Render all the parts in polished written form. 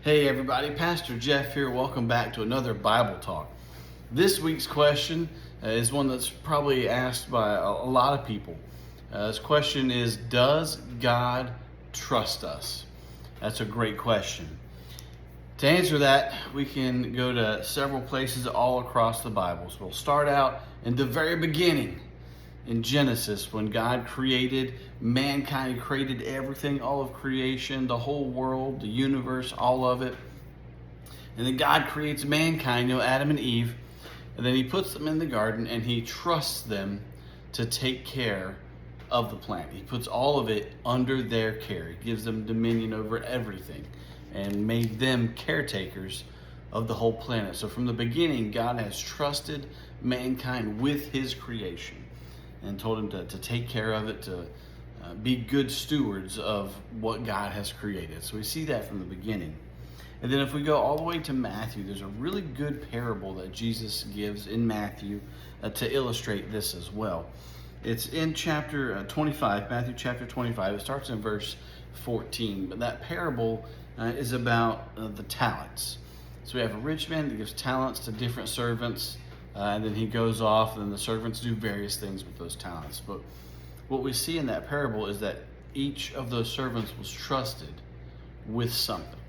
Hey everybody, Pastor Jeff here. Welcome back to another Bible Talk. This week's question is one that's probably asked by a lot of people. This question is, does God trust us? That's a great question. To answer that, we can go to several places all across the Bible. So we'll start out in the very beginning. In Genesis, when God created mankind, He created everything, all of creation, the whole world, the universe, all of it. And then God creates mankind, Adam and Eve, and then He puts them in the garden and He trusts them to take care of the planet. He puts all of it under their care. He gives them dominion over everything and made them caretakers of the whole planet. So from the beginning, God has trusted mankind with His creation and told him to take care of it, to be good stewards of what God has created. So we see that from the beginning. And then if we go all the way to Matthew, there's a really good parable that Jesus gives in Matthew to illustrate this as well. It's in chapter 25, Matthew chapter 25. It starts in verse 14. But that parable is about the talents. So we have a rich man that gives talents to different servants. And then he goes off, and the servants do various things with those talents. But what we see in that parable is that each of those servants was trusted with something.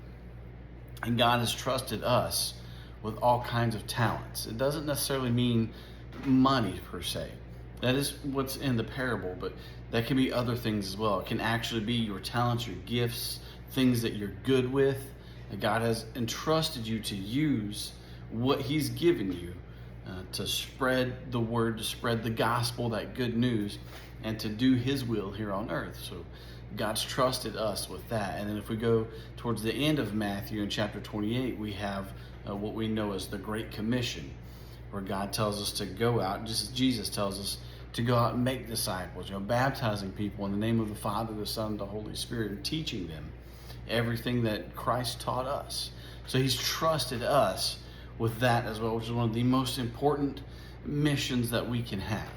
And God has trusted us with all kinds of talents. It doesn't necessarily mean money per se. That is what's in the parable, but that can be other things as well. It can actually be your talents, your gifts, things that you're good with, that God has entrusted you to use what He's given you to spread the word, to spread the gospel, that good news, and to do His will here on earth. So God's trusted us with that. And then if we go towards the end of Matthew in chapter 28, we have what we know as the Great Commission, where God tells us to go out, just as Jesus tells us to go out and make disciples, baptizing people in the name of the Father, the Son, and the Holy Spirit, and teaching them everything that Christ taught us. So He's trusted us with that as well, which is one of the most important missions that we can have.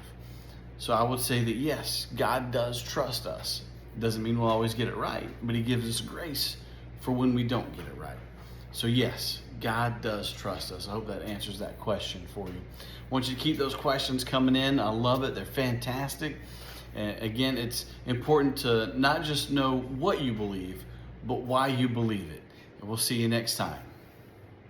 So I would say that yes, God does trust us. It doesn't mean we'll always get it right, but He gives us grace for when we don't get it right. So yes, God does trust us. I hope that answers that question for you. I want you to keep those questions coming in. I love it. They're fantastic. And again, it's important to not just know what you believe, but why you believe it. And we'll see you next time.